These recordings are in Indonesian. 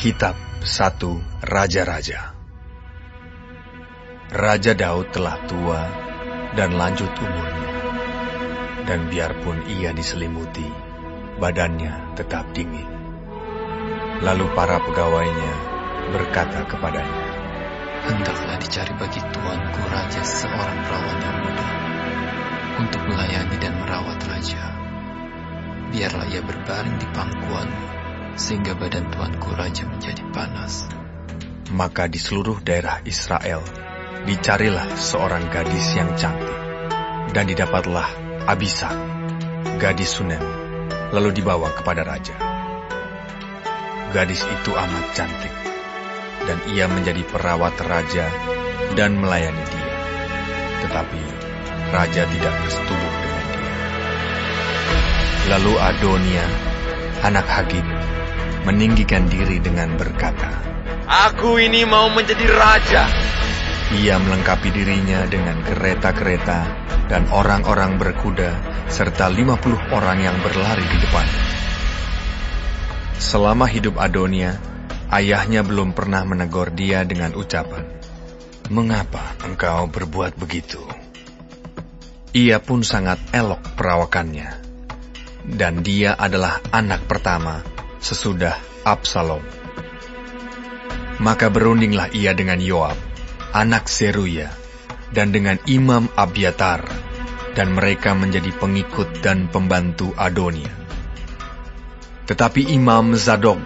Kitab 1 Raja-Raja. Raja Daud telah tua dan lanjut umurnya, dan biarpun ia diselimuti, badannya tetap dingin. Lalu para pegawainya berkata kepadanya, "Hendaklah dicari bagi tuanku raja seorang perawan yang muda untuk melayani dan merawat raja. Biarlah ia berbaring di pangkuanmu, sehingga badan tuanku raja menjadi panas." Maka di seluruh daerah Israel dicarilah seorang gadis yang cantik, dan didapatlah Abishag, gadis Sunem, lalu dibawa kepada raja. Gadis itu amat cantik, dan ia menjadi perawat raja dan melayani dia. Tetapi raja tidak bersetubuh dengan dia. Lalu Adonia, anak Hagit, meninggikan diri dengan berkata, "Aku ini mau menjadi raja." Ia melengkapi dirinya dengan kereta-kereta dan orang-orang berkuda, serta 50 orang yang berlari di depannya. Selama hidup Adonia, ayahnya belum pernah menegur dia dengan ucapan, "Mengapa engkau berbuat begitu?" Ia pun sangat elok perawakannya, dan dia adalah anak pertama sesudah Absalom. Maka berundinglah ia dengan Yoab, anak Seruya, dan dengan Imam Abiatar, dan mereka menjadi pengikut dan pembantu Adonia. Tetapi Imam Zadok,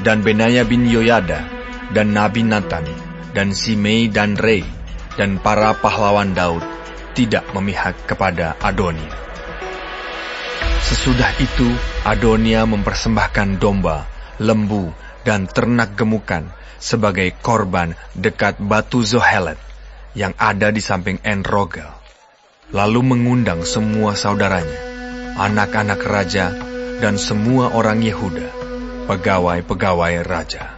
dan Benaya bin Yoyada, dan Nabi Nathan, dan Simei dan Rei, dan para pahlawan Daud tidak memihak kepada Adonia. Sesudah itu, Adonia mempersembahkan domba, lembu, dan ternak gemukan sebagai korban dekat batu Zohelet yang ada di samping En-Rogel. Lalu mengundang semua saudaranya, anak-anak raja, dan semua orang Yehuda, pegawai-pegawai raja.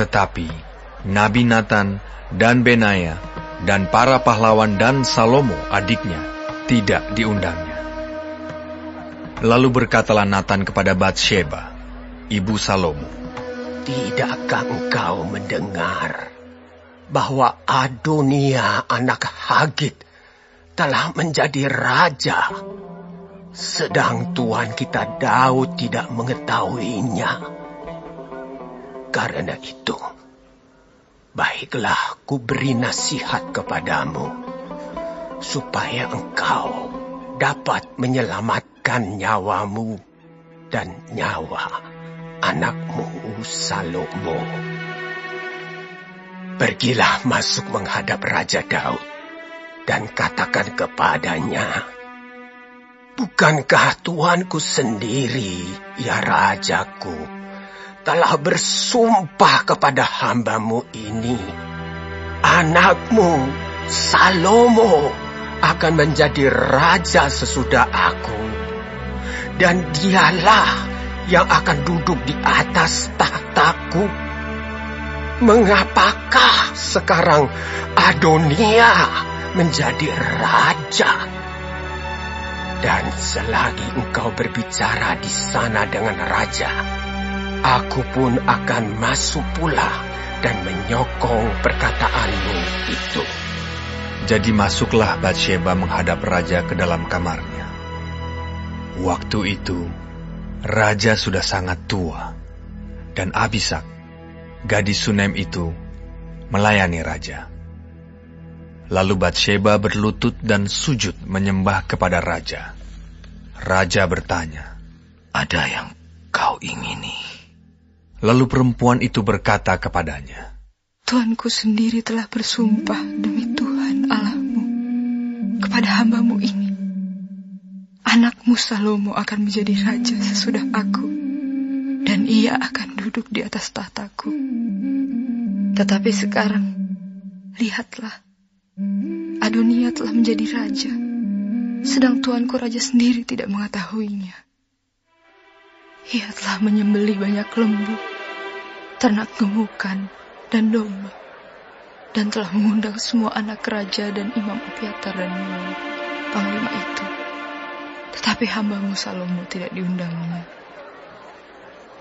Tetapi Nabi Nathan dan Benaya dan para pahlawan dan Salomo adiknya tidak diundangnya. Lalu berkatalah Nathan kepada Batsheba, ibu Salomo, "Tidakkah engkau mendengar bahwa Adonia anak Hagit telah menjadi raja, sedang tuan kita Daud tidak mengetahuinya? Karena itu, baiklah ku beri nasihat kepadamu, supaya engkau dapat menyelamatkan nyawamu dan nyawa anakmu Salomo. Pergilah masuk menghadap Raja Daud dan katakan kepadanya, bukankah tuanku sendiri, ya rajaku, telah bersumpah kepada hambamu ini, anakmu Salomo akan menjadi raja sesudah aku, dan dialah yang akan duduk di atas tahtaku. Mengapakah sekarang Adonia menjadi raja? Dan selagi engkau berbicara di sana dengan raja, aku pun akan masuk pula dan menyokong perkataanmu itu." Jadi masuklah Batsheba menghadap raja ke dalam kamarnya. Waktu itu, raja sudah sangat tua, dan Abishag, gadis Sunem itu, melayani raja. Lalu Batsheba berlutut dan sujud menyembah kepada raja. Raja bertanya, "Ada yang kau ingini?" Lalu perempuan itu berkata kepadanya, "Tuanku sendiri telah bersumpah demi Tuhan Allahmu kepada hambamu ini, anakmu Salomo akan menjadi raja sesudah aku, dan ia akan duduk di atas tahtaku. Tetapi sekarang, lihatlah, Adonia telah menjadi raja, sedang tuanku raja sendiri tidak mengetahuinya. Ia telah menyembelih banyak lembu, ternak gemukan, dan domba, dan telah mengundang semua anak raja dan Imam Abiatar dan Yoab, panglima itu. Tetapi hambamu Salomo tidak diundangnya.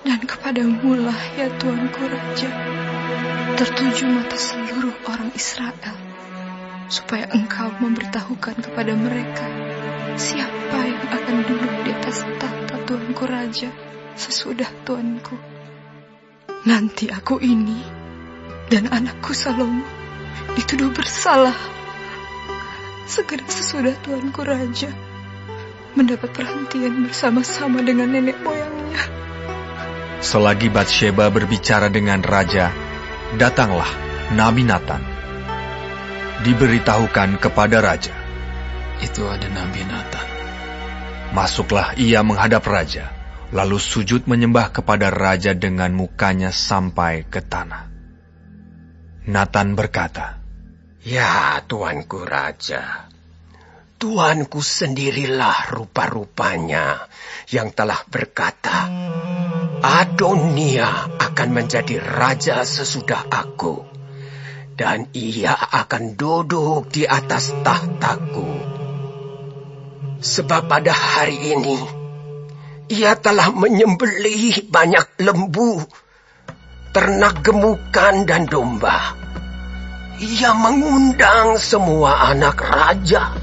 Dan kepadamu lah ya Tuanku Raja, tertuju mata seluruh orang Israel, supaya Engkau memberitahukan kepada mereka siapa yang akan duduk di atas tahta Tuanku Raja sesudah Tuanku. Nanti aku ini dan anakku Salomo dituduh bersalah. Segera sesudah Tuanku Raja mendapat perhentian bersama-sama dengan nenek moyangnya. Selagi Batsheba berbicara dengan raja, datanglah Nabi Natan. Diberitahukan kepada raja. Itu ada Nabi Natan. Masuklah ia menghadap raja, lalu sujud menyembah kepada raja dengan mukanya sampai ke tanah. Natan berkata, "Ya Tuanku Raja, Tuanku sendirilah rupa-rupanya yang telah berkata, Adonia akan menjadi raja sesudah aku, dan ia akan duduk di atas tahtaku. Sebab pada hari ini, ia telah menyembelih banyak lembu, ternak gemukan dan domba. Ia mengundang semua anak raja,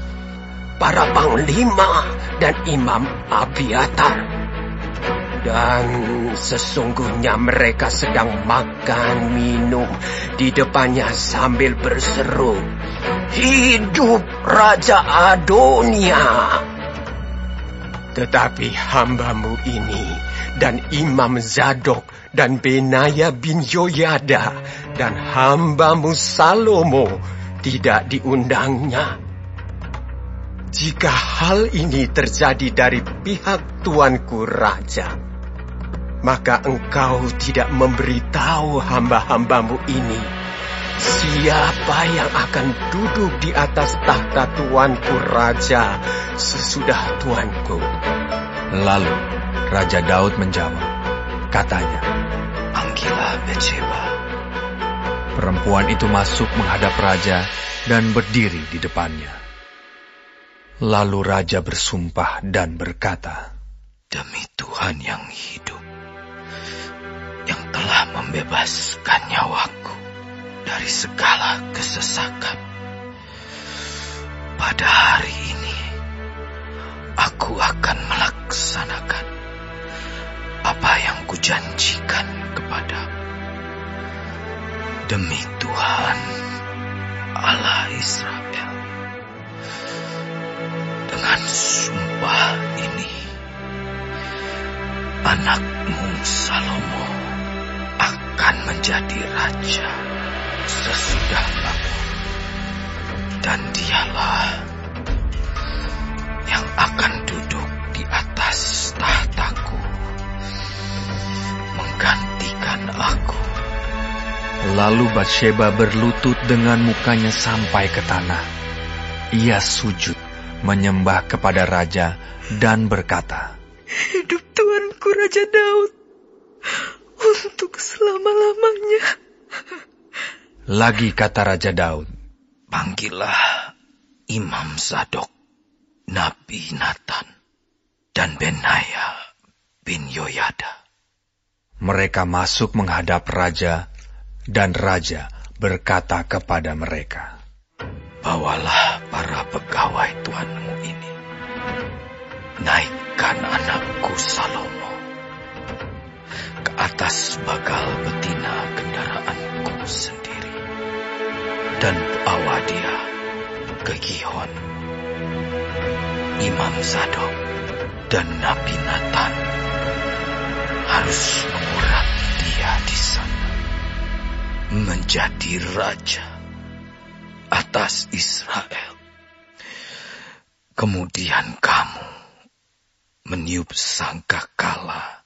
para panglima dan imam Abiatar. Dan sesungguhnya mereka sedang makan minum di depannya sambil berseru, Hidup Raja Adonia. Tetapi hambamu ini dan Imam Zadok dan Benaya bin Yoyada dan hambamu Salomo tidak diundangnya. Jika hal ini terjadi dari pihak Tuanku Raja, maka engkau tidak memberitahu hamba-hambamu ini siapa yang akan duduk di atas tahta Tuanku Raja sesudah Tuanku." Lalu Raja Daud menjawab, katanya, Panggillah Batsheba. perempuan itu masuk menghadap raja dan berdiri di depannya. Lalu raja bersumpah dan berkata, Demi Tuhan yang hidup, yang telah membebaskan nyawaku dari segala kesesakan, pada hari ini aku akan melaksanakan apa yang kujanjikan kepadamu. Demi Tuhan Allah Israel, dengan sumpah ini, anakmu Salomo akan menjadi raja sesudah aku, dan dialah yang akan duduk di atas tahtaku, menggantikan aku. Lalu Batsheba berlutut dengan mukanya sampai ke tanah. Ia sujud menyembah kepada raja dan berkata, Hidup Tuanku Raja Daud untuk selama-lamanya. Lagi kata Raja Daud, Panggillah Imam Zadok, Nabi Natan, dan Benaya bin Yoyada. mereka masuk menghadap raja, dan raja berkata kepada mereka, Bawalah para pegawai tuanmu ini, naikkan anakku Salomo ke atas bagal betina kendaraanku sendiri, dan bawa dia ke Gihon. Imam Zadok dan Nabi Natan harus mengurangi dia di sana, menjadi raja atas Israel. Kemudian kamu meniup sangkakala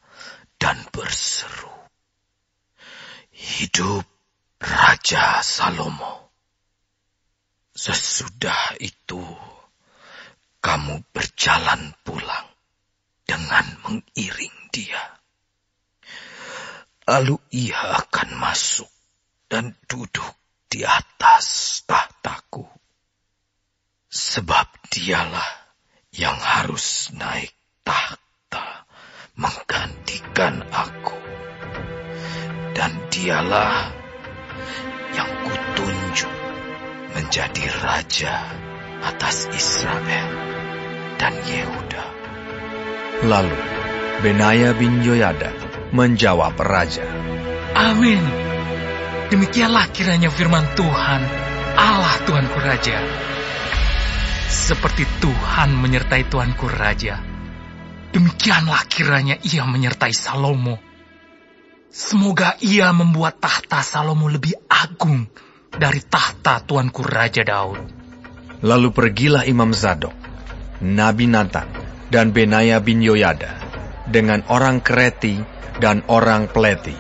dan berseru, Hidup Raja Salomo. Sesudah itu kamu berjalan pulang dengan mengiring dia. Lalu ia akan masuk dan duduk di atas tahtaku, sebab dialah yang harus naik tahta menggantikan aku dialah yang kutunjuk menjadi raja atas Israel dan Yehuda. Lalu Benaya bin Yoyada menjawab raja, Amin. Demikianlah kiranya firman Tuhan, Allah Tuanku Raja. Seperti Tuhan menyertai Tuanku Raja, demikianlah kiranya ia menyertai Salomo. Semoga ia membuat tahta Salomo lebih agung dari tahta Tuanku Raja Daud. Lalu pergilah Imam Zadok, Nabi Natan, dan Benaya bin Yoyada dengan orang Kreti dan orang Pleti.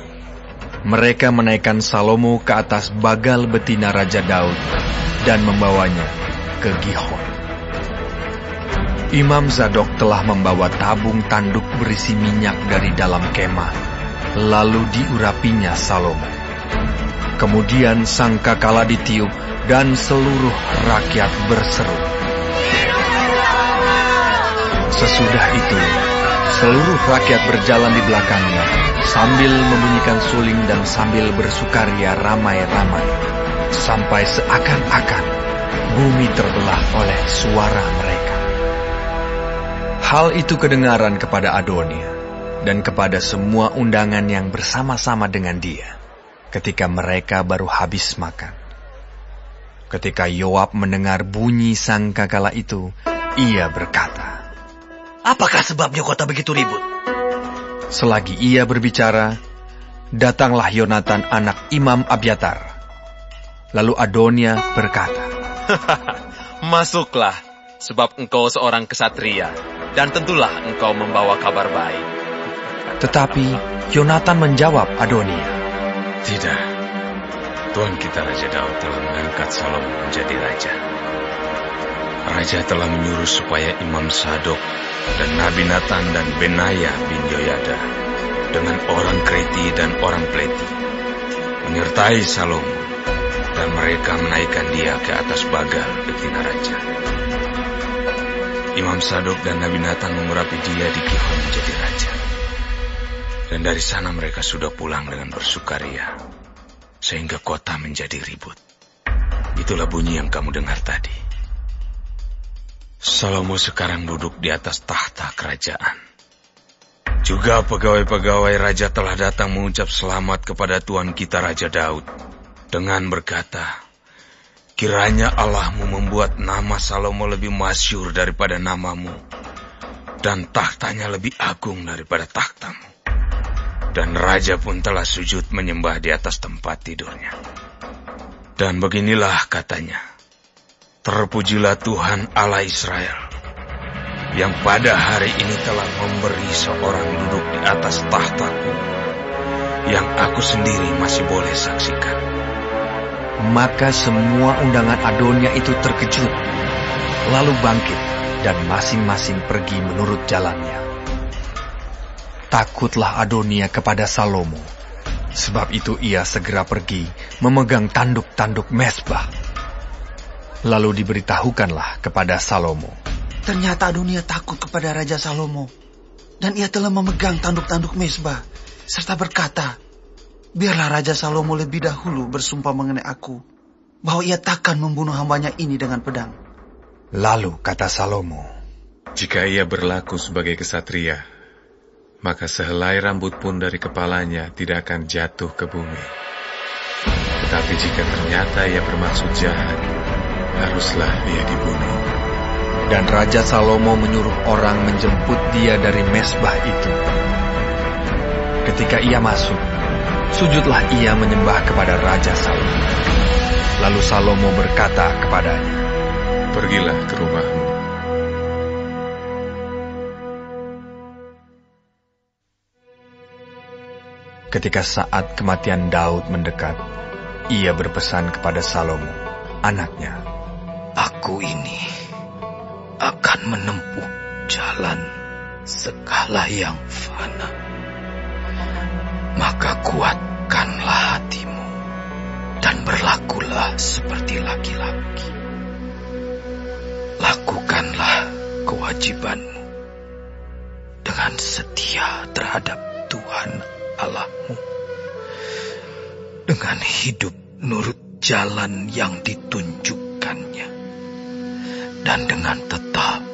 Mereka menaikkan Salomo ke atas bagal betina Raja Daud dan membawanya ke Gihon. Imam Zadok telah membawa tabung tanduk berisi minyak dari dalam kemah, lalu diurapinya Salomo. Kemudian sangkakala ditiup dan seluruh rakyat berseru. Sesudah itu, seluruh rakyat berjalan di belakangnya sambil membunyikan suling dan sambil bersukaria ramai-ramai, sampai seakan-akan bumi terbelah oleh suara mereka. Hal itu kedengaran kepada Adonia dan kepada semua undangan yang bersama-sama dengan dia ketika mereka baru habis makan. Ketika Yoab mendengar bunyi sangkakala itu, ia berkata, Apakah sebabnya kota begitu ribut? Selagi ia berbicara, datanglah Yonatan anak Imam Abiatar. Lalu Adonia berkata, Masuklah, sebab engkau seorang kesatria, dan tentulah engkau membawa kabar baik. Tetapi Yonatan menjawab Adonia, Tidak, Tuan kita Raja Daud telah mengangkat Salomo menjadi raja. Raja telah menyuruh supaya Imam Zadok dan Nabi Natan dan Benaya bin Yoyada dengan orang Kreti dan orang Pleti menyertai Salomo, dan mereka menaikkan dia ke atas bagal betina raja. Imam Zadok dan Nabi Natan mengurapi dia di Gihon menjadi raja. Dan dari sana mereka sudah pulang dengan bersukaria, sehingga kota menjadi ribut. Itulah bunyi yang kamu dengar tadi. Salomo sekarang duduk di atas tahta kerajaan. Juga pegawai-pegawai raja telah datang mengucap selamat kepada Tuan kita Raja Daud dengan berkata, Kiranya Allahmu membuat nama Salomo lebih masyhur daripada namamu, dan tahtanya lebih agung daripada tahtamu. Dan raja pun telah sujud menyembah di atas tempat tidurnya. Dan beginilah katanya, Terpujilah Tuhan Allah Israel, yang pada hari ini telah memberi seorang duduk di atas tahtaku, yang aku sendiri masih boleh saksikan. Maka semua undangan Adonia itu terkejut, lalu bangkit dan masing-masing pergi menurut jalannya. Takutlah Adonia kepada Salomo, sebab itu ia segera pergi memegang tanduk-tanduk mezbah. Lalu diberitahukanlah kepada Salomo, Ternyata Adonia takut kepada Raja Salomo, dan ia telah memegang tanduk-tanduk mezbah, serta berkata, Biarlah Raja Salomo lebih dahulu bersumpah mengenai aku, bahwa ia takkan membunuh hambanya ini dengan pedang. Lalu kata Salomo, Jika ia berlaku sebagai kesatria, maka sehelai rambut pun dari kepalanya tidak akan jatuh ke bumi. Tetapi jika ternyata ia bermaksud jahat, haruslah dia dibunuh. Dan Raja Salomo menyuruh orang menjemput dia dari mezbah itu. Ketika ia masuk, sujudlah ia menyembah kepada Raja Salomo. Lalu Salomo berkata kepadanya, Pergilah ke rumahmu. Ketika saat kematian Daud mendekat, ia berpesan kepada Salomo, anaknya, Aku ini akan menempuh jalan segala yang fana. Maka kuatkanlah hatimu dan berlakulah seperti laki-laki. Lakukanlah kewajibanmu dengan setia terhadap Tuhan Allahmu, dengan hidup nurut jalan yang ditunjukkannya, dan dengan tetap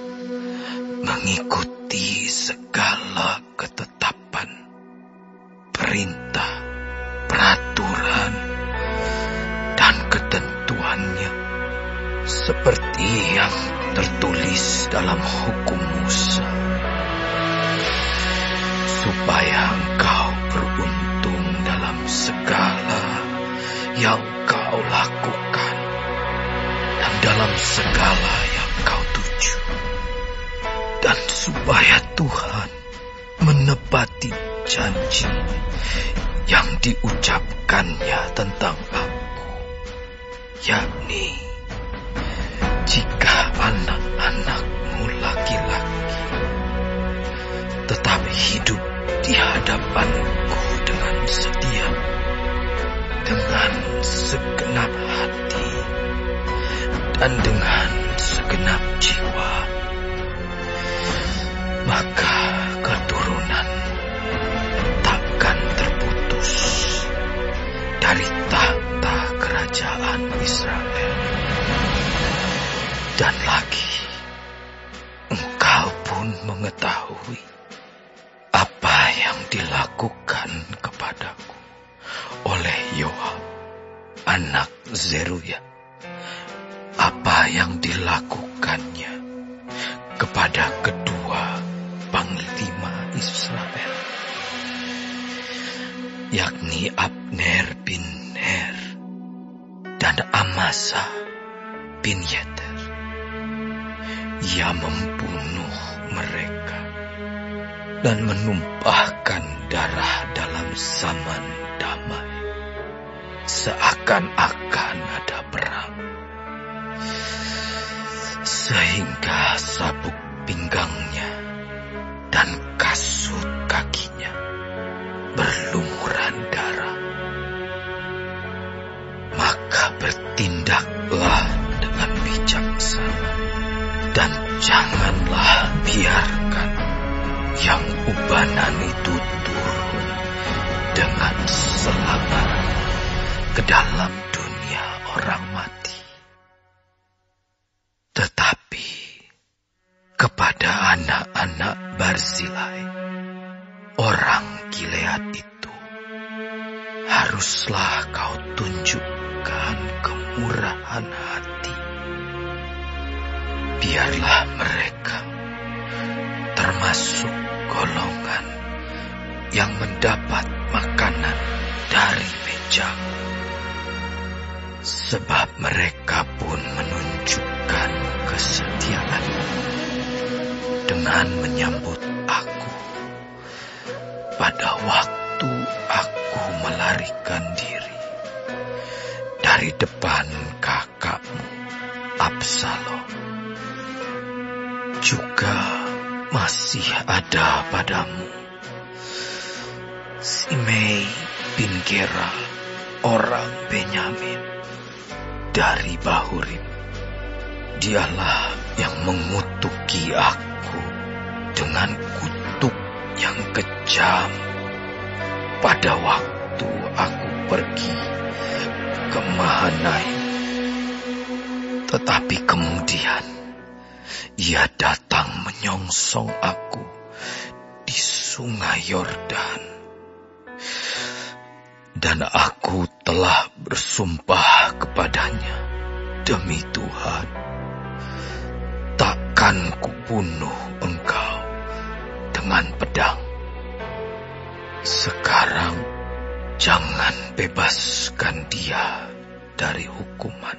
mengikuti segala ketetapan, perintah, peraturan, dan ketentuannya, seperti yang tertulis dalam hukum Musa, supaya engkau beruntung dalam segala yang kau lakukan dan dalam segala yang kau tuju, dan supaya Tuhan menepati janji yang diucapkannya tentang aku, yakni jika anak-anakmu laki-laki tetap hidup di hadapanku dengan setia, dengan segenap hati, dan dengan segenap jiwa, maka keturunan takkan terputus dari tahta kerajaan Israel. Dan lagi, engkau pun mengetahui apa yang dilakukan kepadaku oleh Yoab, anak Zeruya, apa yang dilakukannya kepada kedua panglima Israel, yakni Abner bin Ner dan Amasa bin Yeter. Ia membunuh mereka dan menumpahkan darah dalam zaman damai, seakan-akan ada perang, sehingga sabuk pinggangnya dan kasut kakinya berlumuran darah. Maka bertindaklah dengan bijaksana, dan janganlah biarkan yang ubanan itu turun dengan selamat ke dalam dunia orang mati. Tetapi kepada anak-anak Barzilai, orang Gilead itu, haruslah kau tunjukkan kemurahan hati. Biarlah mereka termasuk golongan yang mendapat makanan dari mejamu, sebab mereka pun menunjukkan kesetiaan dengan menyambut aku pada waktu aku melarikan diri dari depan kakakmu Absalom. Juga masih ada padamu Simei bin Gera, orang Benyamin dari Bahurim. Dialah yang mengutuki aku dengan kutuk yang kejam pada waktu aku pergi ke Mahanaim. Tetapi kemudian ia datang menyongsong aku di sungai Yordan. Dan aku telah bersumpah kepadanya, demi Tuhan, takkan kubunuh engkau dengan pedang. Sekarang jangan bebaskan dia dari hukuman,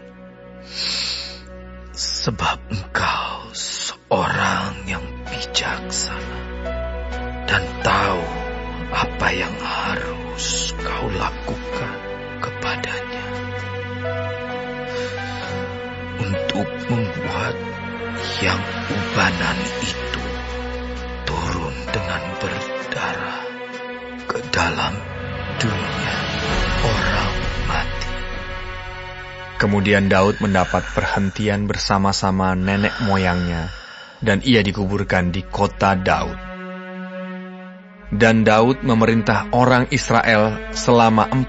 sebab engkau seorang yang bijaksana dan tahu apa yang harus kau lakukan kepadanya untuk membuat yang ubanan itu turun dengan berdarah ke dalam dunia orang mati. Kemudian Daud mendapat perhentian bersama-sama nenek moyangnya, dan ia dikuburkan di kota Daud. Dan Daud memerintah orang Israel selama 40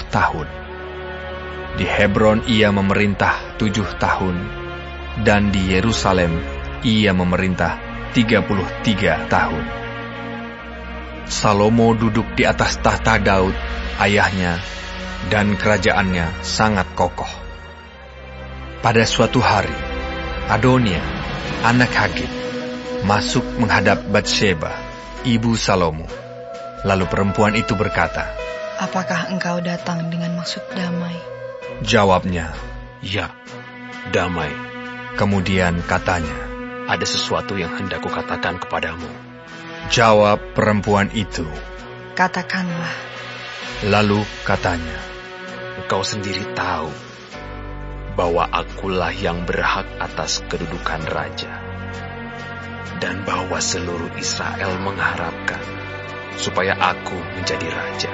tahun. Di Hebron ia memerintah 7 tahun, dan di Yerusalem ia memerintah 33 tahun. Salomo duduk di atas tahta Daud, ayahnya, dan kerajaannya sangat kokoh. Pada suatu hari, Adonia, anak Hagit, masuk menghadap Batsheba, ibu Salomo. Lalu perempuan itu berkata, "Apakah engkau datang dengan maksud damai?" Jawabnya, "Ya, damai." Kemudian katanya, "Ada sesuatu yang hendak kukatakan kepadamu." Jawab perempuan itu, "Katakanlah." Lalu katanya, "Engkau sendiri tahu bahwa akulah yang berhak atas kedudukan raja, dan bahwa seluruh Israel mengharapkan supaya aku menjadi raja.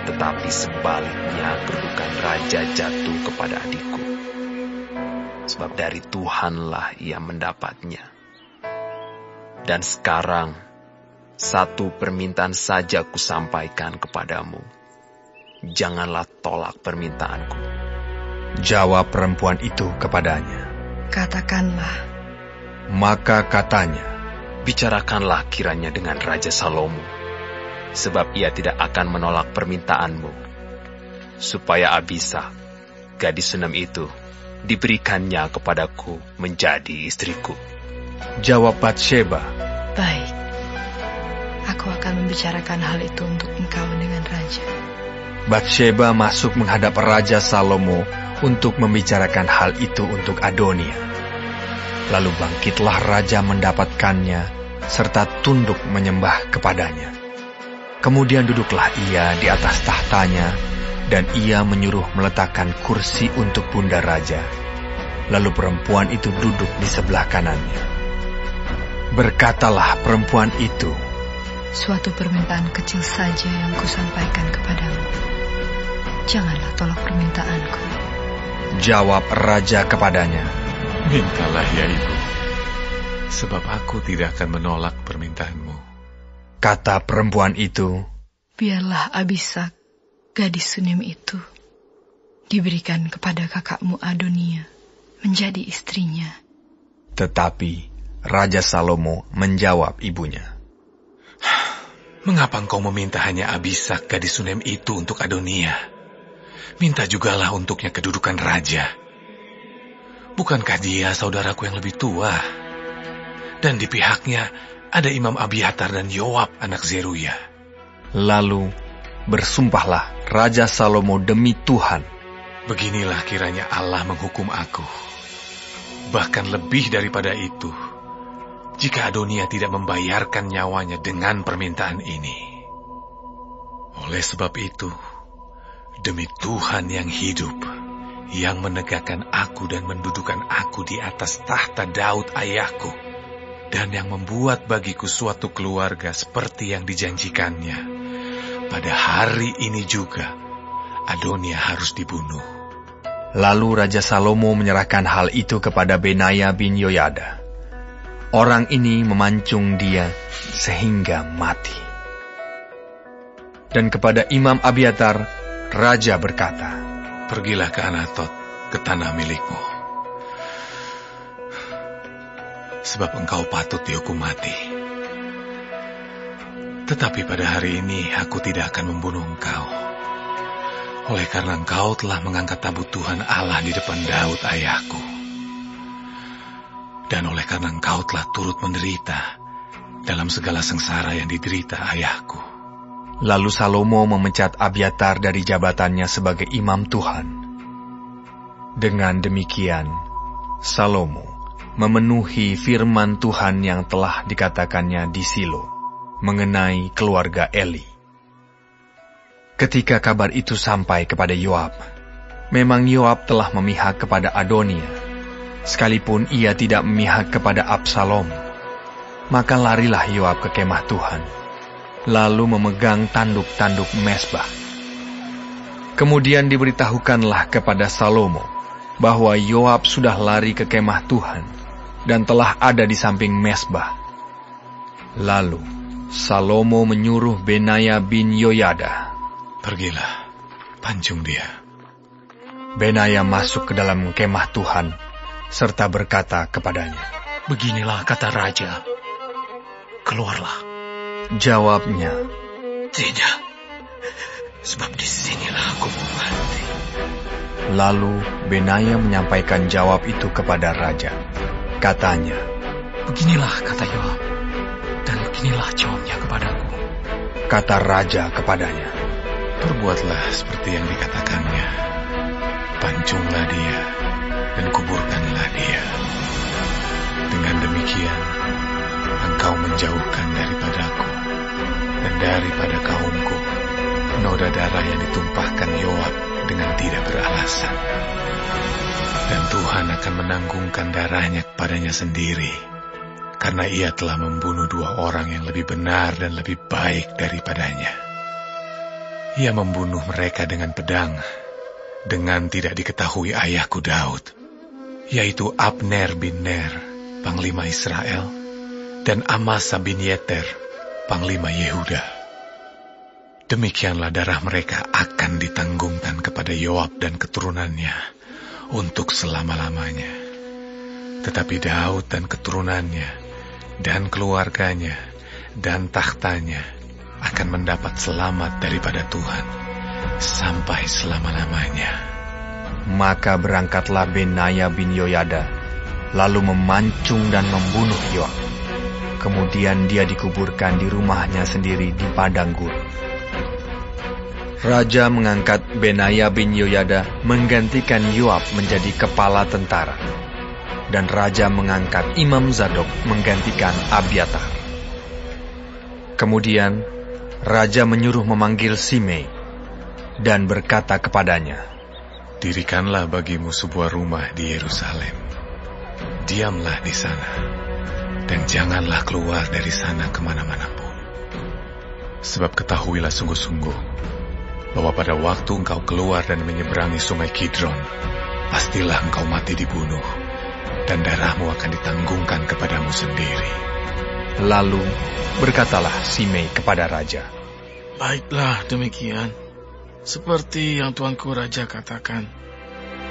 Tetapi sebaliknya kedudukan raja jatuh kepada adikku, sebab dari Tuhanlah ia mendapatnya. Dan sekarang, satu permintaan saja kusampaikan kepadamu. Janganlah tolak permintaanku." Jawab perempuan itu kepadanya, "Katakanlah." Maka katanya, "Bicarakanlah kiranya dengan Raja Salomo, sebab ia tidak akan menolak permintaanmu, supaya Abisag, gadis Sunem itu, diberikannya kepadaku menjadi istriku." Jawab Batsheba, "Baik, aku akan membicarakan hal itu untuk engkau dengan raja." Batsheba masuk menghadap Raja Salomo untuk membicarakan hal itu untuk Adonia. Lalu bangkitlah raja mendapatkannya, serta tunduk menyembah kepadanya. Kemudian duduklah ia di atas tahtanya, dan ia menyuruh meletakkan kursi untuk bunda raja. Lalu perempuan itu duduk di sebelah kanannya. Berkatalah perempuan itu, "Suatu permintaan kecil saja yang kusampaikan kepadamu. Janganlah tolak permintaanku." Jawab raja kepadanya, "Mintalah ya ibu, sebab aku tidak akan menolak permintaanmu." Kata perempuan itu, "Biarlah Abisag, gadis Sunem itu, diberikan kepada kakakmu Adonia menjadi istrinya." Tetapi Raja Salomo menjawab ibunya, "Mengapa engkau meminta hanya Abisag gadis Sunem itu untuk Adonia? Minta jugalah untuknya kedudukan raja. Bukankah dia saudaraku yang lebih tua? Dan di pihaknya ada Imam Abiatar dan Yoab anak Zeruya." Lalu bersumpahlah Raja Salomo demi Tuhan, "Beginilah kiranya Allah menghukum aku. Bahkan lebih daripada itu, jika Adonia tidak membayarkan nyawanya dengan permintaan ini. Oleh sebab itu, demi Tuhan yang hidup, yang menegakkan aku dan mendudukan aku di atas tahta Daud ayahku, dan yang membuat bagiku suatu keluarga seperti yang dijanjikannya, pada hari ini juga Adonia harus dibunuh." Lalu Raja Salomo menyerahkan hal itu kepada Benaya bin Yoyada. Orang ini memancung dia sehingga mati. Dan kepada Imam Abiatar, Raja berkata, "Pergilah ke Anatot, ke tanah milikmu. Sebab engkau patut dihukum mati. Tetapi pada hari ini aku tidak akan membunuh engkau, oleh karena engkau telah mengangkat tabut Tuhan Allah di depan Daud ayahku. Dan oleh karena engkau telah turut menderita dalam segala sengsara yang diderita ayahku." Lalu Salomo memecat Abiatar dari jabatannya sebagai imam Tuhan. Dengan demikian, Salomo memenuhi firman Tuhan yang telah dikatakannya di Silo mengenai keluarga Eli. Ketika kabar itu sampai kepada Yoab, memang Yoab telah memihak kepada Adonia, sekalipun ia tidak memihak kepada Absalom. Maka larilah Yoab ke kemah Tuhan, lalu memegang tanduk-tanduk mezbah. Kemudian diberitahukanlah kepada Salomo bahwa Yoab sudah lari ke kemah Tuhan dan telah ada di samping mezbah. Lalu Salomo menyuruh Benaya bin Yoyada, "Pergilah, pancung dia." Benaya masuk ke dalam kemah Tuhan, serta berkata kepadanya, "Beginilah kata raja, keluarlah." Jawabnya, "Tidak, sebab disinilah aku mau mati." Lalu Benaya menyampaikan jawab itu kepada raja. Katanya, "Beginilah kata Yoab, dan beginilah jawabnya kepadaku." Kata raja kepadanya, "Perbuatlah seperti yang dikatakannya. Pancunglah dia, dan kuburkanlah dia. Dengan demikian, engkau menjauhkan daripadaku, dan daripada kaumku, noda darah yang ditumpahkan Yoab dengan tidak beralasan. Dan Tuhan akan menanggungkan darahnya kepadanya sendiri, karena ia telah membunuh 2 orang yang lebih benar dan lebih baik daripadanya. Ia membunuh mereka dengan pedang, dengan tidak diketahui ayahku Daud, yaitu Abner bin Ner, panglima Israel, dan Amasa bin Yeter, panglima Yehuda. Demikianlah darah mereka akan ditanggungkan kepada Yoab dan keturunannya untuk selama-lamanya. Tetapi Daud dan keturunannya, dan keluarganya, dan tahtanya akan mendapat selamat daripada Tuhan sampai selama-lamanya." Maka berangkatlah Benaya bin Yoyada, lalu memancung dan membunuh Yoab. Kemudian dia dikuburkan di rumahnya sendiri di padang gurun. Raja mengangkat Benaya bin Yoyada menggantikan Yoab menjadi kepala tentara. Dan raja mengangkat Imam Zadok menggantikan Abiatar. Kemudian raja menyuruh memanggil Simei dan berkata kepadanya, "Dirikanlah bagimu sebuah rumah di Yerusalem. Diamlah di sana, dan janganlah keluar dari sana kemana-mana pun. Sebab ketahuilah sungguh-sungguh, bahwa pada waktu engkau keluar dan menyeberangi sungai Kidron, pastilah engkau mati dibunuh, dan darahmu akan ditanggungkan kepadamu sendiri." Lalu berkatalah Simei kepada raja, "Baiklah demikian, seperti yang tuanku raja katakan,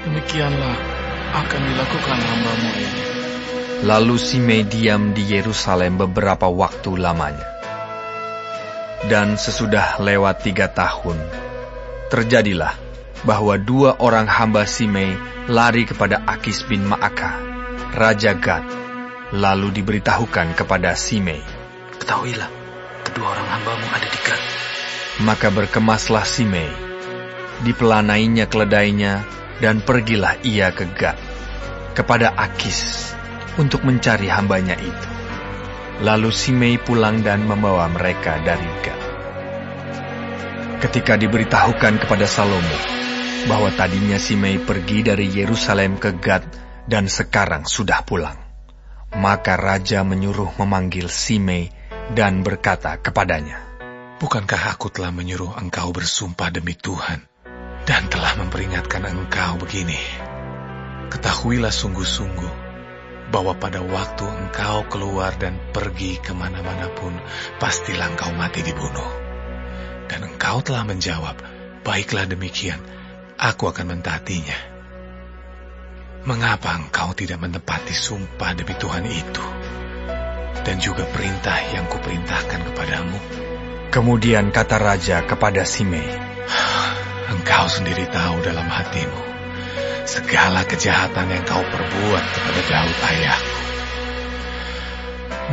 demikianlah akan dilakukan hamba-Mu ini." Lalu Simei diam di Yerusalem beberapa waktu lamanya. Dan sesudah lewat 3 tahun, terjadilah bahwa 2 orang hamba Simei lari kepada Akis bin Maaka, Raja Gad, lalu diberitahukan kepada Simei, "Ketahuilah, kedua orang hamba-Mu ada di Gad." Maka berkemaslah Simei, dipelanainya keledainya, dan pergilah ia ke Gad, kepada Akis, untuk mencari hambanya itu. Lalu Simei pulang dan membawa mereka dari Gad. Ketika diberitahukan kepada Salomo, bahwa tadinya Simei pergi dari Yerusalem ke Gad, dan sekarang sudah pulang, maka raja menyuruh memanggil Simei dan berkata kepadanya, "Bukankah aku telah menyuruh engkau bersumpah demi Tuhan, dan telah memperingatkan engkau begini? Ketahuilah sungguh-sungguh, bahwa pada waktu engkau keluar dan pergi kemana-mana pun, pastilah engkau mati dibunuh. Dan engkau telah menjawab, baiklah demikian, aku akan mentaatinya. Mengapa engkau tidak menepati sumpah demi Tuhan itu, dan juga perintah yang kuperintahkan kepadamu?" Kemudian kata raja kepada Simei, "Engkau sendiri tahu dalam hatimu segala kejahatan yang kau perbuat kepada Daud ayahku.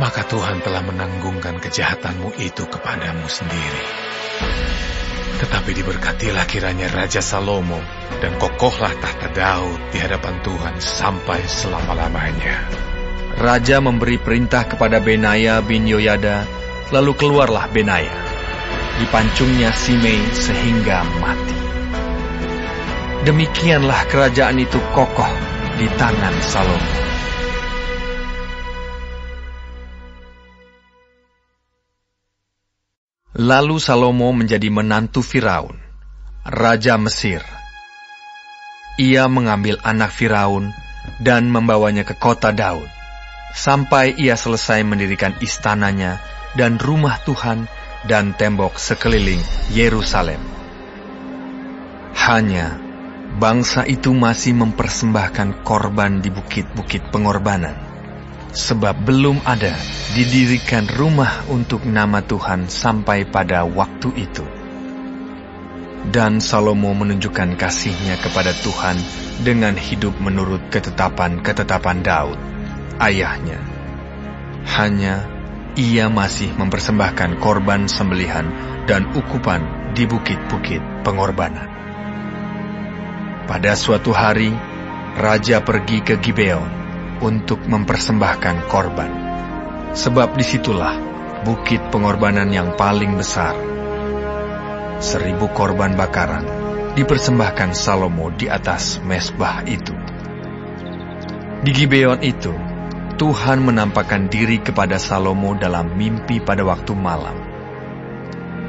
Maka Tuhan telah menanggungkan kejahatanmu itu kepadamu sendiri. Tetapi diberkatilah kiranya Raja Salomo, dan kokohlah tahta Daud di hadapan Tuhan sampai selama-lamanya." Raja memberi perintah kepada Benaya bin Yoyada, lalu keluarlah Benaya. Dipancungnya Simei sehingga mati. Demikianlah kerajaan itu kokoh di tangan Salomo. Lalu Salomo menjadi menantu Firaun, Raja Mesir. Ia mengambil anak Firaun dan membawanya ke kota Daud, sampai ia selesai mendirikan istananya dan rumah Tuhan dan tembok sekeliling Yerusalem. Hanya bangsa itu masih mempersembahkan korban di bukit-bukit pengorbanan, sebab belum ada didirikan rumah untuk nama Tuhan sampai pada waktu itu. Dan Salomo menunjukkan kasihnya kepada Tuhan dengan hidup menurut ketetapan Daud, ayahnya. Hanya ia masih mempersembahkan korban sembelihan dan ukupan di bukit-bukit pengorbanan. Pada suatu hari, raja pergi ke Gibeon untuk mempersembahkan korban, sebab disitulah bukit pengorbanan yang paling besar. 1.000 korban bakaran dipersembahkan Salomo di atas mezbah itu. Di Gibeon itu, Tuhan menampakkan diri kepada Salomo dalam mimpi pada waktu malam.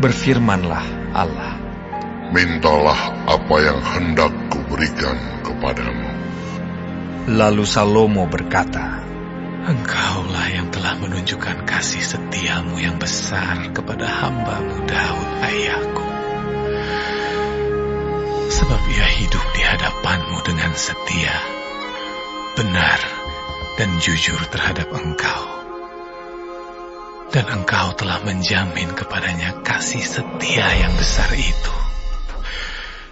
Berfirmanlah Allah, "Mintalah apa yang hendak kuberikan kepadamu." Lalu Salomo berkata, Engkaulah yang telah menunjukkan kasih setiamu yang besar kepada hamba-Mu Daud ayahku. Sebab ia hidup di hadapan-Mu dengan setia, benar, dan jujur terhadap Engkau. Dan Engkau telah menjamin kepadanya kasih setia yang besar itu,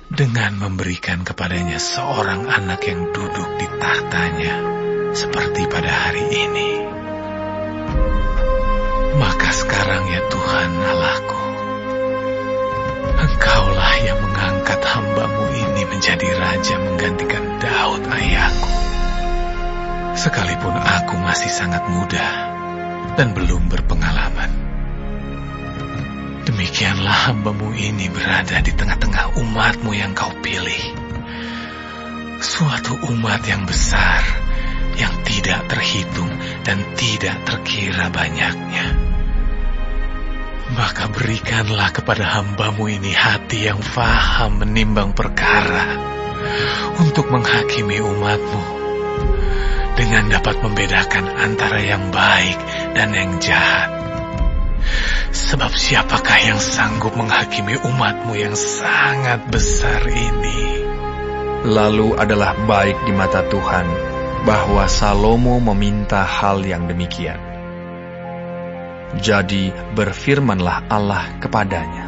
dengan memberikan kepadanya seorang anak yang duduk di tahtanya, seperti pada hari ini. Maka sekarang ya Tuhan Allahku, Engkaulah yang mengangkat hamba-Mu ini menjadi raja menggantikan Daud ayahku. Sekalipun aku masih sangat muda dan belum berpengalaman. Demikianlah hamba-Mu ini berada di tengah-tengah umat-Mu yang Kau pilih. Suatu umat yang besar, yang tidak terhitung dan tidak terkira banyaknya. Maka berikanlah kepada hamba-Mu ini hati yang faham menimbang perkara, untuk menghakimi umat-Mu, dengan dapat membedakan antara yang baik dan yang jahat. Sebab siapakah yang sanggup menghakimi umat-Mu yang sangat besar ini? Lalu adalah baik di mata Tuhan bahwa Salomo meminta hal yang demikian. Jadi berfirmanlah Allah kepadanya,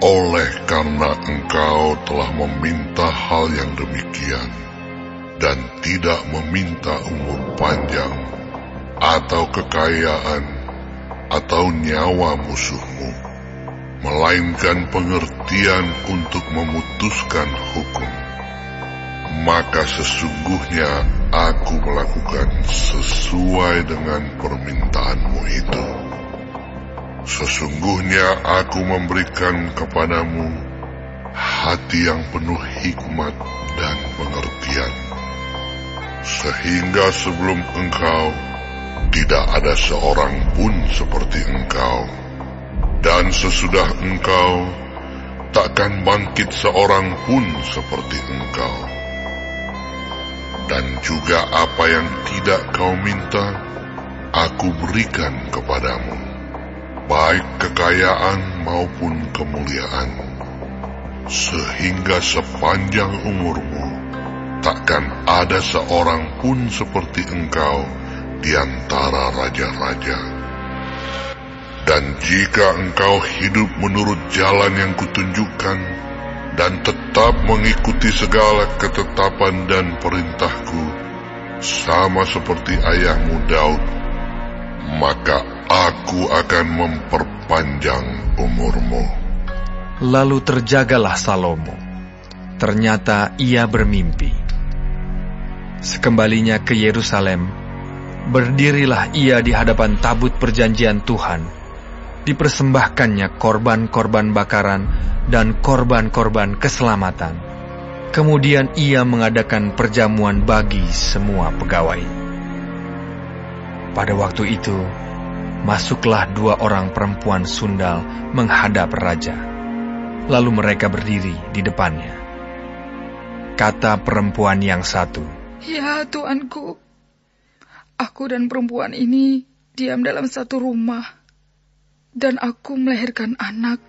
"Oleh karena engkau telah meminta hal yang demikian, dan tidak meminta umur panjang, atau kekayaan, atau nyawa musuhmu, melainkan pengertian untuk memutuskan hukum, maka sesungguhnya aku melakukan sesuai dengan permintaanmu itu. Sesungguhnya aku memberikan kepadamu hati yang penuh hikmat dan pengertian, sehingga sebelum engkau tidak ada seorang pun seperti engkau, dan sesudah engkau takkan bangkit seorang pun seperti engkau. Dan juga apa yang tidak kau minta, aku berikan kepadamu, baik kekayaan maupun kemuliaan, sehingga sepanjang umurmu takkan ada seorang pun seperti engkau di antara raja-raja. Dan jika engkau hidup menurut jalan yang kutunjukkan, dan tetap mengikuti segala ketetapan dan perintahku, sama seperti ayahmu Daud, maka aku akan memperpanjang umurmu." Lalu terjagalah Salomo. Ternyata ia bermimpi. Sekembalinya ke Yerusalem, berdirilah ia di hadapan tabut perjanjian Tuhan. Dipersembahkannya korban-korban bakaran dan korban-korban keselamatan. Kemudian ia mengadakan perjamuan bagi semua pegawai. Pada waktu itu, masuklah 2 orang perempuan sundal menghadap raja. Lalu mereka berdiri di depannya. Kata perempuan yang satu, "Ya Tuanku, aku dan perempuan ini diam dalam satu rumah, dan aku melahirkan anak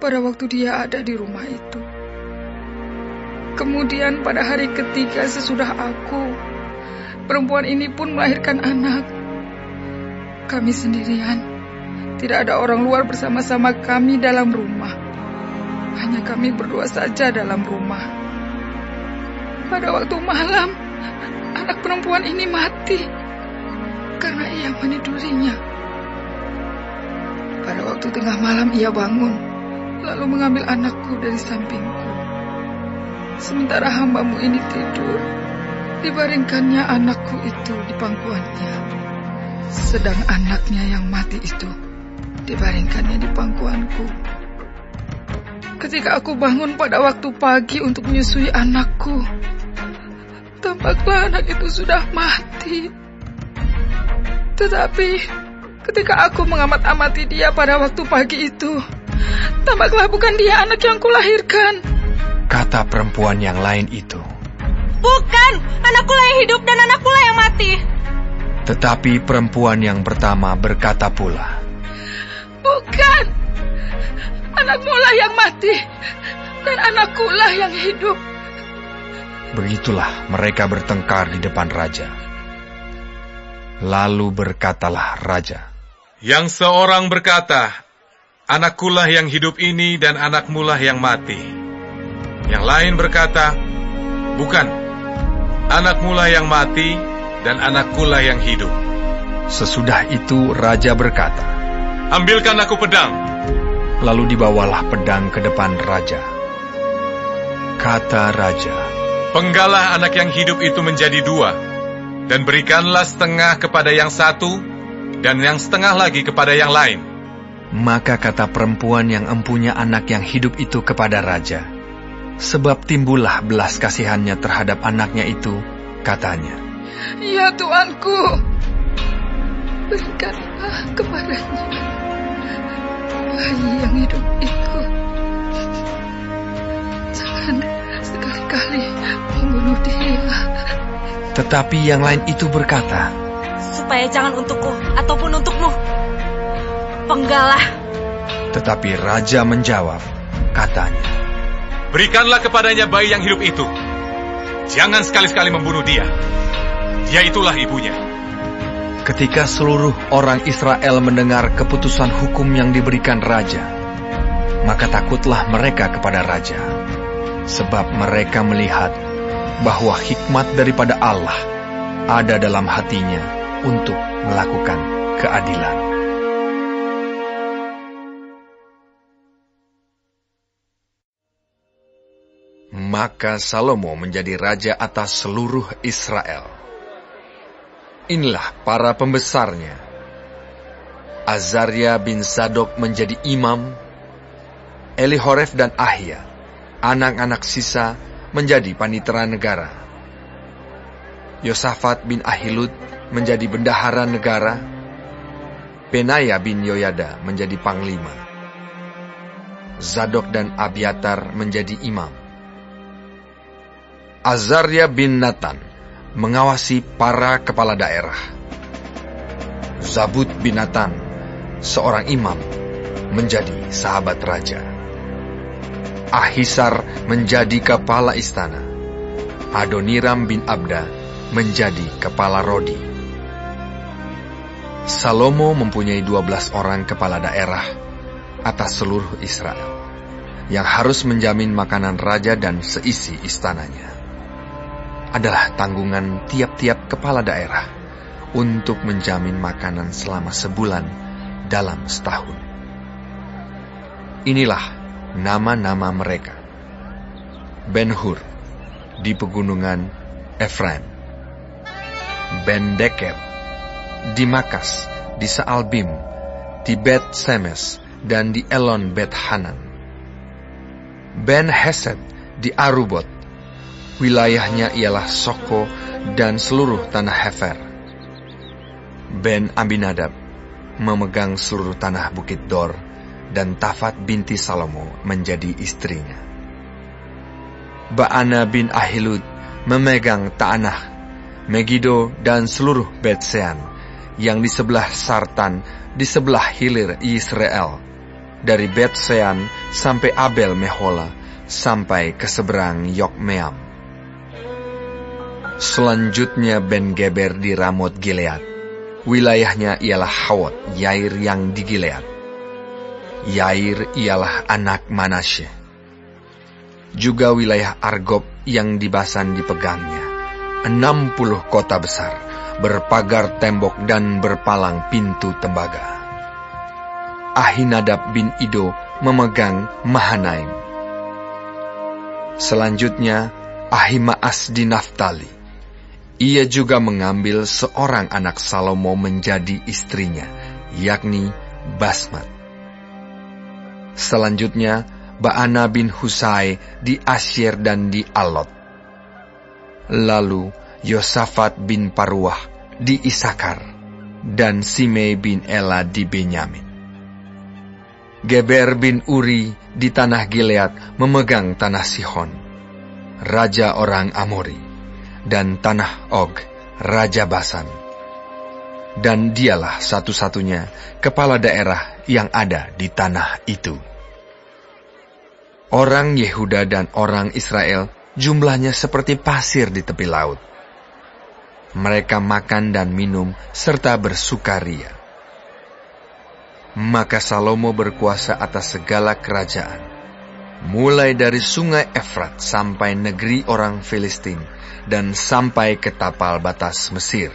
pada waktu dia ada di rumah itu. Kemudian pada hari ketiga sesudah aku, perempuan ini pun melahirkan anak. Kami sendirian, tidak ada orang luar bersama-sama kami dalam rumah. Hanya kami berdua saja dalam rumah. Pada waktu malam, anak perempuan ini mati karena ia menidurinya. Pada waktu tengah malam ia bangun, lalu mengambil anakku dari sampingku. Sementara hambamu ini tidur, dibaringkannya anakku itu di pangkuannya. Sedang anaknya yang mati itu dibaringkannya di pangkuanku. Ketika aku bangun pada waktu pagi untuk menyusui anakku, tampaklah anak itu sudah mati. Tetapi ketika aku mengamat-amati dia pada waktu pagi itu, tampaklah bukan dia anak yang kulahirkan. Kata perempuan yang lain itu. Bukan, anakkulah yang hidup dan anakkulah yang mati. Tetapi perempuan yang pertama berkata pula. Bukan, anakmulah yang mati dan anakkulah yang hidup. Begitulah mereka bertengkar di depan raja. Lalu berkatalah raja. Yang seorang berkata, anakkulah yang hidup ini dan anakmulah yang mati. Yang lain berkata, bukan, anakmulah yang mati dan anakkulah yang hidup. Sesudah itu raja berkata, ambilkan aku pedang. Lalu dibawalah pedang ke depan raja. Kata raja, penggalah anak yang hidup itu menjadi dua, dan berikanlah setengah kepada yang satu, dan yang setengah lagi kepada yang lain. Maka kata perempuan yang empunya anak yang hidup itu kepada raja, sebab timbullah belas kasihannya terhadap anaknya itu, katanya, ya tuanku, berikanlah kepadanya bayi yang hidup itu. Jangan sekali-kali membunuh dia. Tetapi yang lain itu berkata, supaya jangan untukku ataupun untukmu, penggalah. Tetapi raja menjawab, katanya, berikanlah kepadanya bayi yang hidup itu. Jangan sekali-sekali membunuh dia. Dia itulah ibunya. Ketika seluruh orang Israel mendengar keputusan hukum yang diberikan raja, maka takutlah mereka kepada raja, sebab mereka melihat bahwa hikmat daripada Allah ada dalam hatinya untuk melakukan keadilan. Maka Salomo menjadi raja atas seluruh Israel. Inilah para pembesarnya. Azaria bin Zadok menjadi imam, Elihoref dan Ahia, anak-anak sisa, menjadi panitera negara. Yosafat bin Ahilud menjadi bendahara negara, Benaya bin Yoyada menjadi panglima, Zadok dan Abiatar menjadi imam. Azaria bin Natan mengawasi para kepala daerah. Zabud bin Natan, seorang imam, menjadi sahabat raja. Ahisar menjadi kepala istana. Adoniram bin Abda menjadi kepala rodi. Salomo mempunyai 12 orang kepala daerah atas seluruh Israel, yang harus menjamin makanan raja dan seisi istananya. Adalah tanggungan tiap-tiap kepala daerah untuk menjamin makanan selama sebulan dalam setahun. Inilah nama-nama mereka. Ben-Hur di pegunungan Efraim, Ben-Deker di Makas, di Saalbim, di Bet-Semes dan di Elon Bet-Hanan, Ben-Hesed di Arubot, wilayahnya ialah Soko dan seluruh tanah Hefer. Ben Aminadab memegang seluruh tanah Bukit Dor, dan Tafat binti Salomo menjadi istrinya. Baana bin Ahilud memegang tanah Megido dan seluruh Bet-Sean yang di sebelah Sartan, di sebelah hilir Israel, dari Bet-Sean sampai Abel Mehola, sampai ke seberang Yokmeam. Selanjutnya Ben-Geber di Ramot Gilead. Wilayahnya ialah Hawot, Yair yang di Gilead. Yair ialah anak Manasye. Juga wilayah Argob yang di Basan dipegangnya. 60 kota besar, berpagar tembok dan berpalang pintu tembaga. Ahinadab bin Ido memegang Mahanaim. Selanjutnya Ahimaas di Naftali. Ia juga mengambil seorang anak Salomo menjadi istrinya, yakni Basmat. Selanjutnya Baana bin Husai di Asyir dan di Alot. Lalu Yosafat bin Paruah di Isakar dan Simei bin Ela di Benyamin. Geber bin Uri di tanah Gilead memegang tanah Sihon, raja orang Amori, dan tanah Og, raja Basan. Dan dialah satu-satunya kepala daerah yang ada di tanah itu. Orang Yehuda dan orang Israel jumlahnya seperti pasir di tepi laut. Mereka makan dan minum serta bersukaria. Maka Salomo berkuasa atas segala kerajaan, mulai dari sungai Efrat sampai negeri orang Filistin dan sampai ke tapal batas Mesir.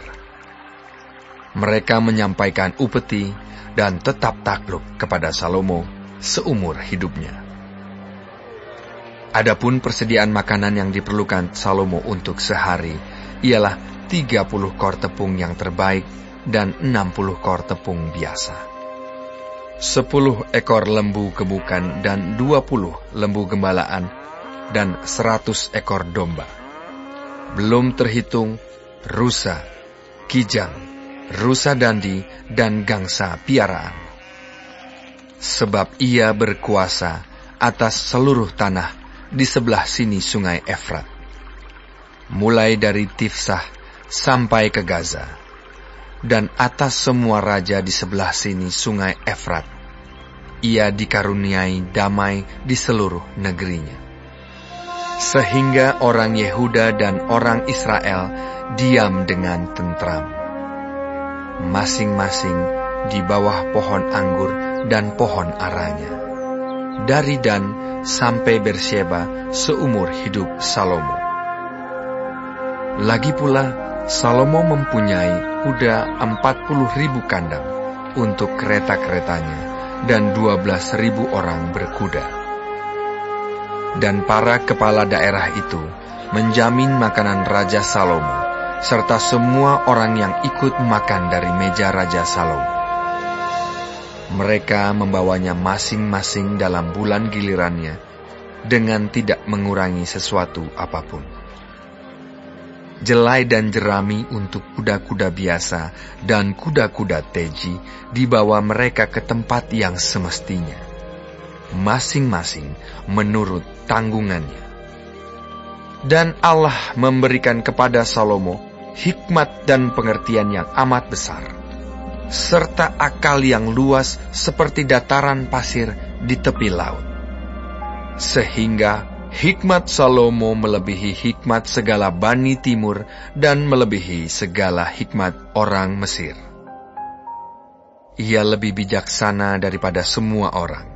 Mereka menyampaikan upeti dan tetap takluk kepada Salomo seumur hidupnya. Adapun persediaan makanan yang diperlukan Salomo untuk sehari ialah 30 kor tepung yang terbaik dan 60 kor tepung biasa. 10 ekor lembu kebukan dan 20 lembu gembalaan dan 100 ekor domba. Belum terhitung rusa, kijang, rusa dandi, dan gangsa piaraan. Sebab ia berkuasa atas seluruh tanah di sebelah sini sungai Efrat, mulai dari Tifsah sampai ke Gaza, dan atas semua raja di sebelah sini sungai Efrat. Ia dikaruniai damai di seluruh negerinya. Sehingga orang Yehuda dan orang Israel diam dengan tentram, masing-masing di bawah pohon anggur dan pohon aranya, dari Dan sampai Bersheba seumur hidup Salomo. Lagi pula, Salomo mempunyai kuda 40.000 kandang untuk kereta-keretanya dan 12.000 orang berkuda. Dan para kepala daerah itu menjamin makanan Raja Salomo, serta semua orang yang ikut makan dari meja Raja Salomo. Mereka membawanya masing-masing dalam bulan gilirannya, dengan tidak mengurangi sesuatu apapun. Jelai dan jerami untuk kuda-kuda biasa dan kuda-kuda teji dibawa mereka ke tempat yang semestinya, masing-masing menurut tanggungannya. Dan Allah memberikan kepada Salomo hikmat dan pengertian yang amat besar, serta akal yang luas seperti dataran pasir di tepi laut. Sehingga hikmat Salomo melebihi hikmat segala Bani Timur dan melebihi segala hikmat orang Mesir. Ia lebih bijaksana daripada semua orang,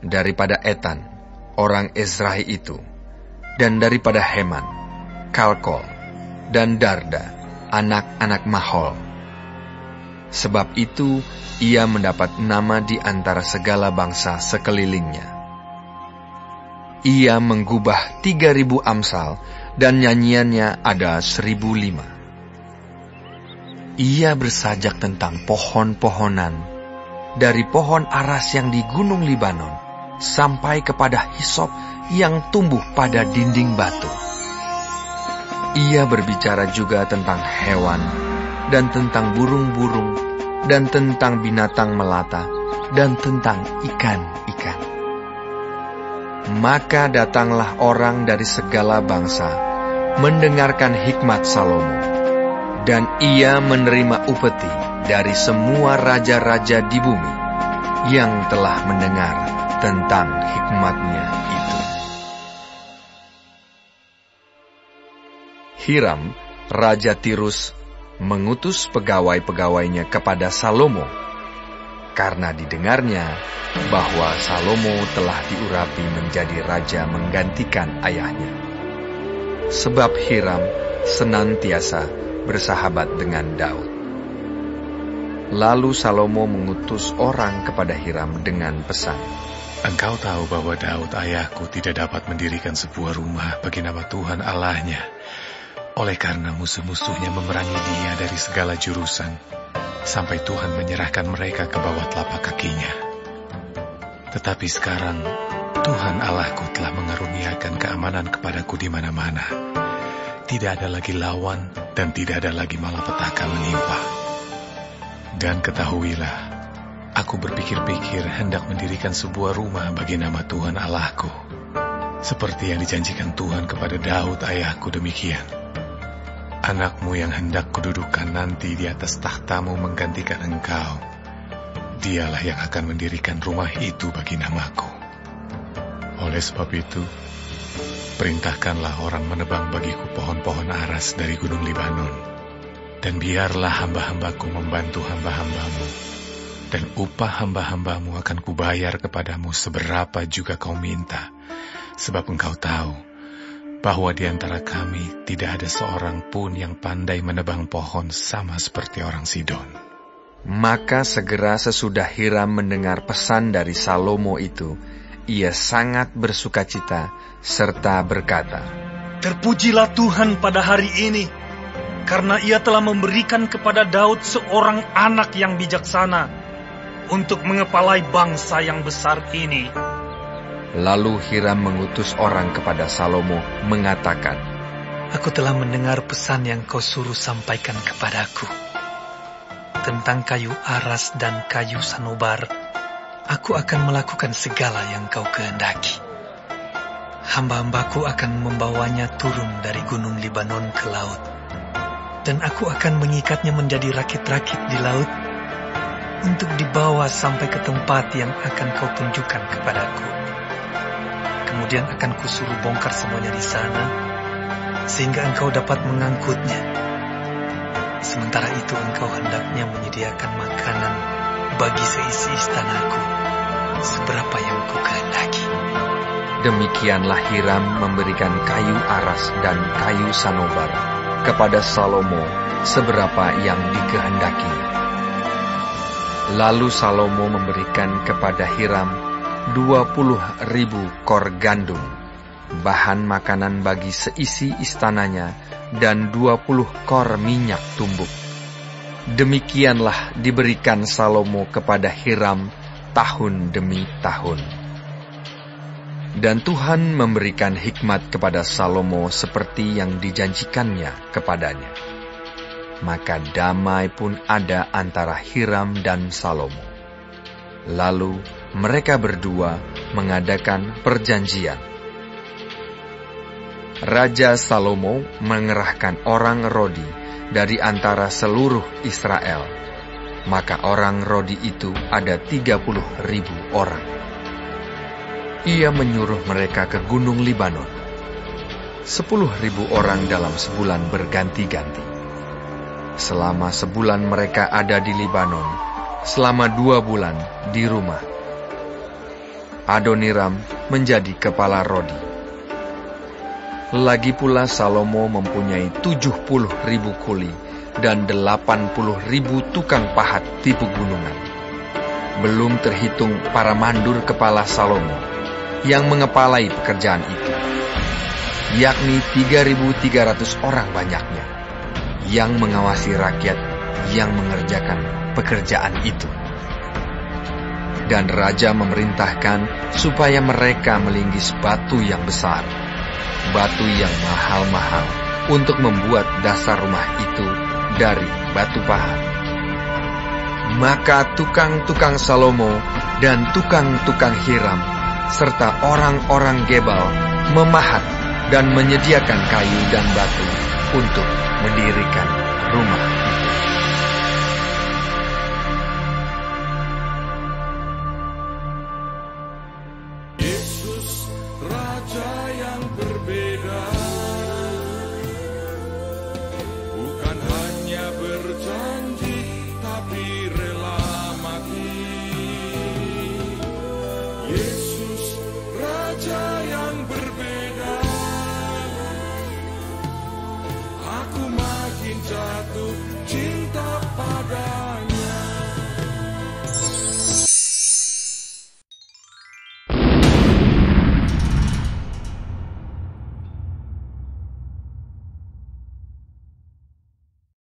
daripada Etan, orang Ezrahi itu, dan daripada Heman, Kalkol, dan Darda, anak-anak Mahol. Sebab itu ia mendapat nama di antara segala bangsa sekelilingnya. Ia menggubah 3.000 amsal dan nyanyiannya ada 1.005. Ia bersajak tentang pohon-pohonan, dari pohon aras yang di gunung Libanon sampai kepada hisop yang tumbuh pada dinding batu. Ia berbicara juga tentang hewan dan tentang burung-burung dan tentang binatang melata dan tentang ikan-ikan. Maka datanglah orang dari segala bangsa mendengarkan hikmat Salomo, dan ia menerima upeti dari semua raja-raja di bumi yang telah mendengar tentang hikmatnya itu. Hiram, Raja Tirus, mengutus pegawai-pegawainya kepada Salomo, karena didengarnya bahwa Salomo telah diurapi menjadi raja menggantikan ayahnya. Sebab Hiram senantiasa bersahabat dengan Daud. Lalu Salomo mengutus orang kepada Hiram dengan pesan, "Engkau tahu bahwa Daud ayahku tidak dapat mendirikan sebuah rumah bagi nama Tuhan Allahnya, oleh karena musuh-musuhnya memerangi dia dari segala jurusan, sampai Tuhan menyerahkan mereka ke bawah telapak kakinya. Tetapi sekarang Tuhan Allahku telah mengaruniakan keamanan kepadaku di mana-mana. Tidak ada lagi lawan dan tidak ada lagi malapetaka menimpa. Dan ketahuilah, aku berpikir-pikir hendak mendirikan sebuah rumah bagi nama Tuhan Allahku, seperti yang dijanjikan Tuhan kepada Daud ayahku demikian. Anakmu yang hendak kududukan nanti di atas tahtamu menggantikan engkau. Dialah yang akan mendirikan rumah itu bagi namaku. Oleh sebab itu, perintahkanlah orang menebang bagiku pohon-pohon aras dari gunung Libanon. Dan biarlah hamba-hambaku membantu hamba-hambamu. Dan upah hamba-hambamu akan kubayar kepadamu seberapa juga kau minta. Sebab engkau tahu bahwa di antara kami tidak ada seorang pun yang pandai menebang pohon sama seperti orang Sidon." Maka segera sesudah Hiram mendengar pesan dari Salomo itu, ia sangat bersukacita serta berkata, "Terpujilah Tuhan pada hari ini, karena ia telah memberikan kepada Daud seorang anak yang bijaksana untuk mengepalai bangsa yang besar ini." Lalu Hiram mengutus orang kepada Salomo mengatakan, "Aku telah mendengar pesan yang kau suruh sampaikan kepadaku. Tentang kayu aras dan kayu sanobar, aku akan melakukan segala yang kau kehendaki. Hamba-hambaku akan membawanya turun dari gunung Libanon ke laut, dan aku akan mengikatnya menjadi rakit-rakit di laut, untuk dibawa sampai ke tempat yang akan kau tunjukkan kepadaku. Kemudian akan kusuruh bongkar semuanya di sana, sehingga engkau dapat mengangkutnya. Sementara itu engkau hendaknya menyediakan makanan bagi seisi istanaku, seberapa yang ku kehendaki." Demikianlah Hiram memberikan kayu aras dan kayu sanobar kepada Salomo seberapa yang dikehendaki. Lalu Salomo memberikan kepada Hiram 20.000 kor gandum, bahan makanan bagi seisi istananya, dan 20 kor minyak tumbuk. Demikianlah diberikan Salomo kepada Hiram tahun demi tahun. Dan Tuhan memberikan hikmat kepada Salomo seperti yang dijanjikannya kepadanya. Maka damai pun ada antara Hiram dan Salomo. Lalu mereka berdua mengadakan perjanjian. Raja Salomo mengerahkan orang Rodi dari antara seluruh Israel. Maka orang Rodi itu ada 30.000 orang. Ia menyuruh mereka ke gunung Libanon. 10.000 orang dalam sebulan berganti-ganti. Selama sebulan mereka ada di Libanon, selama 2 bulan di rumah. Adoniram menjadi kepala Rodi. Lagi pula Salomo mempunyai 70.000 kuli dan 80.000 tukang pahat di pegunungan. Belum terhitung para mandur kepala Salomo yang mengepalai pekerjaan itu, yakni 3.300 orang banyaknya, yang mengawasi rakyat yang mengerjakan pekerjaan itu. Dan raja memerintahkan supaya mereka melinggis batu yang besar, batu yang mahal-mahal, untuk membuat dasar rumah itu dari batu pahat. Maka tukang-tukang Salomo dan tukang-tukang Hiram serta orang-orang Gebal memahat dan menyediakan kayu dan batu untuk mendirikan rumah itu. tapi rela mati. Yesus, Raja yang berbeda. Aku makin jatuh cinta